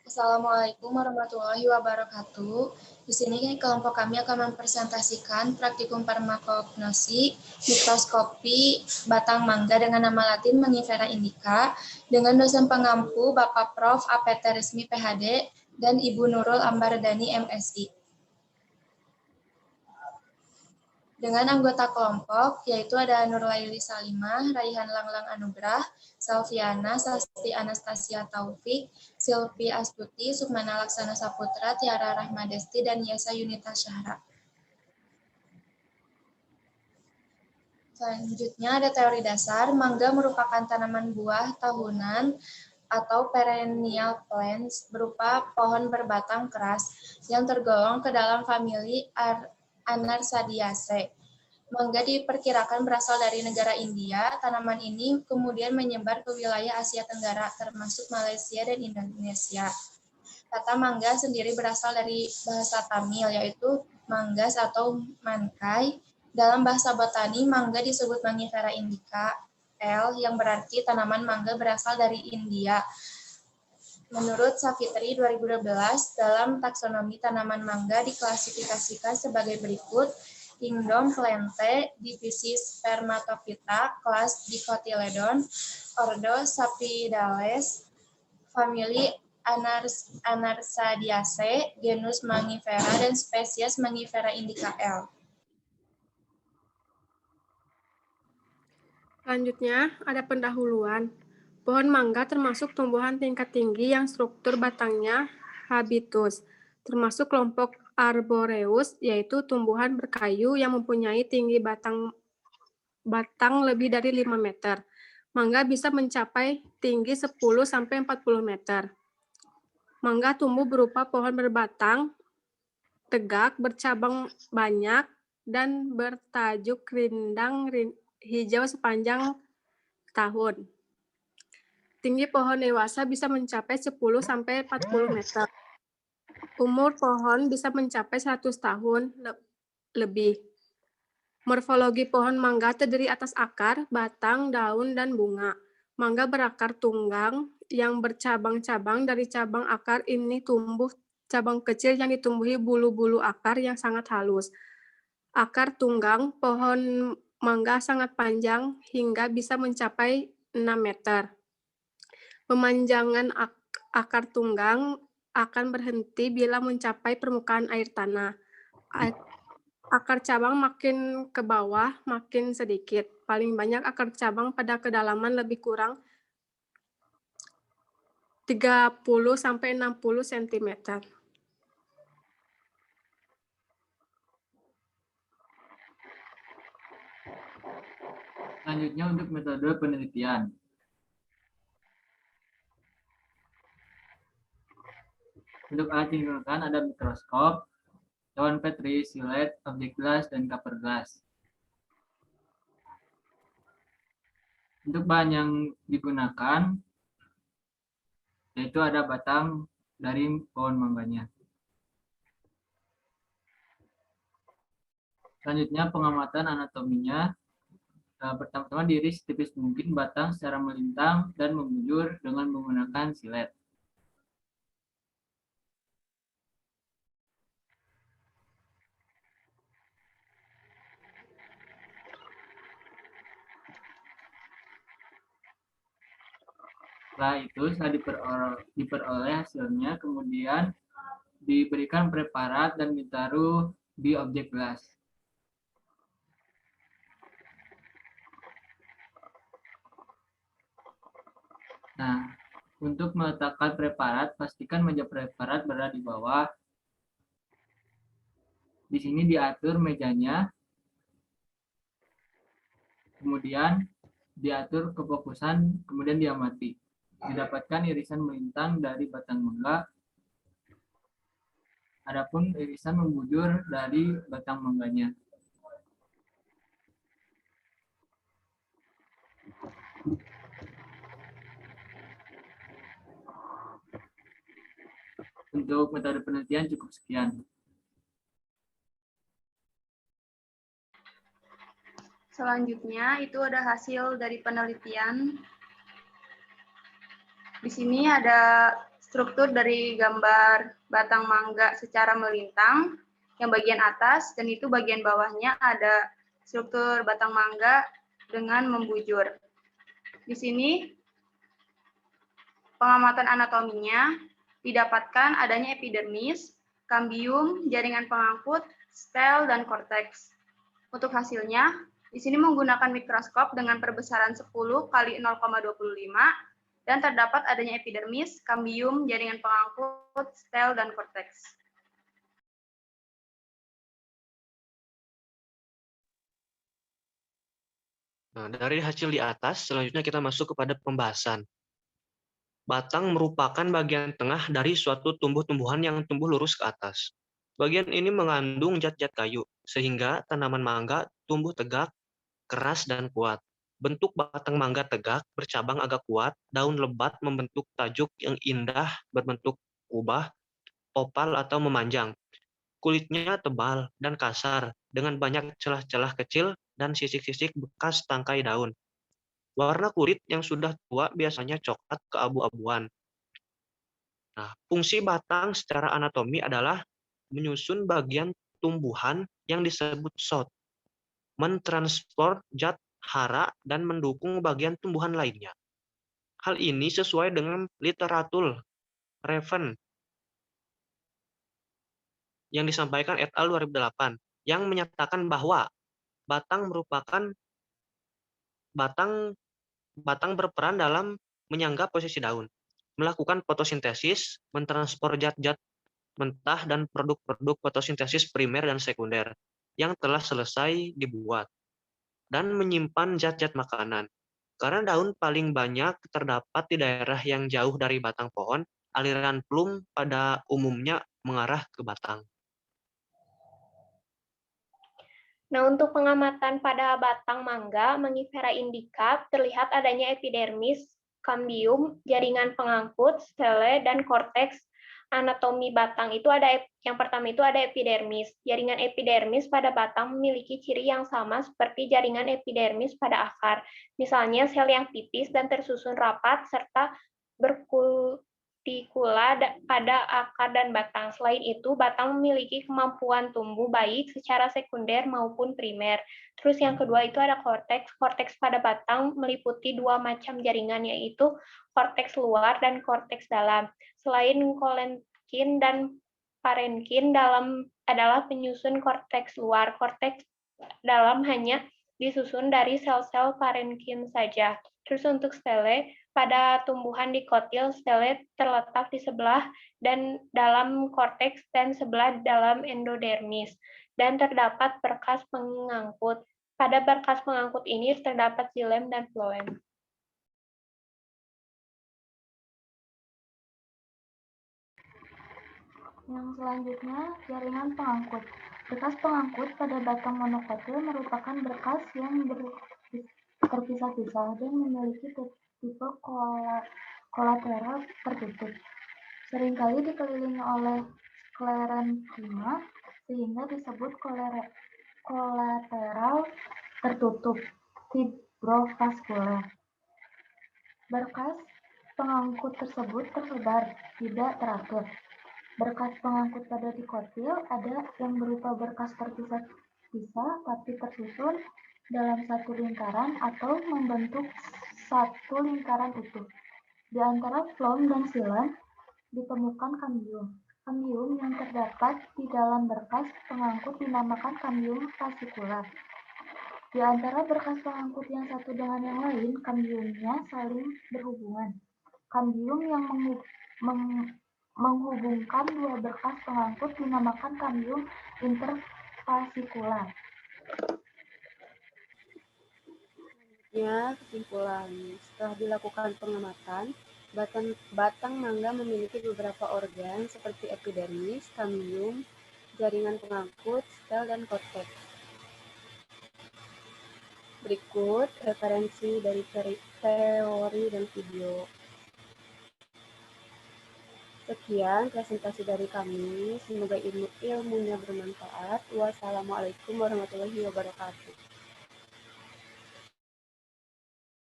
Assalamualaikum warahmatullahi wabarakatuh. Di sini kelompok kami akan mempresentasikan praktikum farmakognosi mikroskopi batang mangga dengan nama latin Mangifera indica dengan dosen pengampu Bapak Prof. APT Resmi PhD dan Ibu Nurul Ambardani MSI. Dengan anggota kelompok, yaitu ada Nurlaili Salimah, Raihan Langlang Anugrah, Salviana Sasti Anastasia Taufik, Silvi Astuti, Sukmana Laksana Saputra, Tiara Rahmadesti, dan Yesa Yunita Syahra. Selanjutnya ada teori dasar. Mangga merupakan tanaman buah tahunan atau perennial plants berupa pohon berbatang keras yang tergolong ke dalam famili Anarsadiaceae. Mangga diperkirakan berasal dari negara India. Tanaman ini kemudian menyebar ke wilayah Asia Tenggara, termasuk Malaysia dan Indonesia. Kata mangga sendiri berasal dari bahasa Tamil, yaitu manggas atau mankai. Dalam bahasa botani, mangga disebut Mangifera indica L, yang berarti tanaman mangga berasal dari India. Menurut Savitri 2012, dalam taksonomi tanaman mangga diklasifikasikan sebagai berikut: Kingdom Plante, divisi Spermatophyta, kelas Dicotyledon, ordo Sapidales, famili Anarsadiaceae, genus Mangifera, dan spesies Mangifera indica L. Selanjutnya, ada pendahuluan. Pohon mangga termasuk tumbuhan tingkat tinggi yang struktur batangnya habitus, termasuk kelompok Arboreus, yaitu tumbuhan berkayu yang mempunyai tinggi batang lebih dari 5 meter. Mangga bisa mencapai tinggi 10-40 meter. Mangga tumbuh berupa pohon berbatang tegak, bercabang banyak, dan bertajuk rindang hijau sepanjang tahun. Tinggi pohon dewasa bisa mencapai 10-40 meter. Umur pohon bisa mencapai 100 tahun lebih. Morfologi pohon mangga terdiri atas akar, batang, daun, dan bunga. Mangga berakar tunggang yang bercabang-cabang. Dari cabang akar ini tumbuh cabang kecil yang ditumbuhi bulu-bulu akar yang sangat halus. Akar tunggang pohon mangga sangat panjang hingga bisa mencapai 6 meter. Pemanjangan akar tunggang akan berhenti bila mencapai permukaan air tanah. Akar cabang makin ke bawah makin sedikit. Paling banyak akar cabang pada kedalaman lebih kurang 30-60 cm. Selanjutnya untuk metode penelitian. Untuk alat yang digunakan ada mikroskop, cawan Petri, silet, objek gelas, dan cover glass. Untuk bahan yang digunakan, yaitu ada batang dari pohon mangganya. Selanjutnya pengamatan anatominya. Pertama-tama diiris setipis mungkin batang secara melintang dan membujur dengan menggunakan silet. Setelah itu, setelah diperoleh hasilnya, kemudian diberikan preparat dan ditaruh di objek gelas. Nah, untuk meletakkan preparat, pastikan meja preparat berada di bawah. Di sini diatur mejanya, kemudian diatur kefokusan, kemudian diamati. Didapatkan irisan melintang dari batang mangga, adapun irisan membujur dari batang mangganya. Untuk metode penelitian cukup sekian. Selanjutnya itu ada hasil dari penelitian. Di sini ada struktur dari gambar batang mangga secara melintang, yang bagian atas, dan itu bagian bawahnya ada struktur batang mangga dengan membujur. Di sini pengamatan anatominya didapatkan adanya epidermis, kambium, jaringan pengangkut, stel, dan korteks. Untuk hasilnya, di sini menggunakan mikroskop dengan perbesaran 10 kali 0,25 dan terdapat adanya epidermis, kambium, jaringan pengangkut, stel, dan korteks. Nah, dari hasil di atas, selanjutnya kita masuk kepada pembahasan. Batang merupakan bagian tengah dari suatu tumbuh-tumbuhan yang tumbuh lurus ke atas. Bagian ini mengandung zat-zat kayu, sehingga tanaman mangga tumbuh tegak, keras, dan kuat. Bentuk batang mangga tegak, bercabang agak kuat, daun lebat membentuk tajuk yang indah berbentuk kubah, opal atau memanjang. Kulitnya tebal dan kasar, dengan banyak celah-celah kecil dan sisik-sisik bekas tangkai daun. Warna kulit yang sudah tua biasanya coklat keabu-abuan. Nah, fungsi batang secara anatomi adalah menyusun bagian tumbuhan yang disebut shot, mentransport zat hara, dan mendukung bagian tumbuhan lainnya. Hal ini sesuai dengan literatur Raven yang disampaikan et al. 2008 yang menyatakan bahwa batang merupakan batang berperan dalam menyangga posisi daun, melakukan fotosintesis, mentransport zat-zat mentah dan produk-produk fotosintesis primer dan sekunder yang telah selesai dibuat, dan menyimpan zat-zat makanan. Karena daun paling banyak terdapat di daerah yang jauh dari batang pohon, aliran plum pada umumnya mengarah ke batang. Nah, untuk pengamatan pada batang mangga, Mangifera indica terlihat adanya epidermis, kambium, jaringan pengangkut, stele, dan korteks. Anatomi batang itu ada, yang pertama itu ada epidermis. Jaringan epidermis pada batang memiliki ciri yang sama seperti jaringan epidermis pada akar. Misalnya sel yang tipis dan tersusun rapat serta berkutikula pada akar dan batang. Selain itu, batang memiliki kemampuan tumbuh baik secara sekunder maupun primer. Terus yang kedua itu ada korteks. Korteks pada batang meliputi dua macam jaringan, yaitu korteks luar dan korteks dalam. Selain kolenkin dan parenkin dalam adalah penyusun korteks luar. Korteks dalam hanya disusun dari sel-sel parenkin saja. Terus untuk stele, pada tumbuhan dikotil, stele terletak di sebelah dan dalam korteks dan sebelah dalam endodermis, dan terdapat berkas pengangkut. Pada berkas pengangkut ini terdapat xilem dan floem. Yang selanjutnya, jaringan pengangkut. Berkas pengangkut pada batang monokotil merupakan berkas yang terpisah-pisah dan memiliki tipe kolateral tertutup. Seringkali dikelilingi oleh sklerenkima sehingga disebut kolateral tertutup fibrovaskuler. Berkas pengangkut tersebut tersebar, tidak teratur. Berkas pengangkut pada dikotil ada yang berupa berkas terpisah-pisah tapi tersusun dalam satu lingkaran atau membentuk satu lingkaran utuh. Di antara floem dan xilem ditemukan kambium. Kambium yang terdapat di dalam berkas pengangkut dinamakan kambium fasikular. Di antara berkas pengangkut yang satu dengan yang lain, kambiumnya saling berhubungan. Kambium yang menghubungkan dua berkas pengangkut dinamakan kambium interfasikular. Ya, kesimpulan. Setelah dilakukan pengamatan, batang mangga memiliki beberapa organ seperti epidermis, kambium, jaringan pengangkut, stel, dan korteks. Berikut referensi dari teori dan video. Sekian presentasi dari kami. Semoga ilmunya bermanfaat. Wassalamualaikum warahmatullahi wabarakatuh.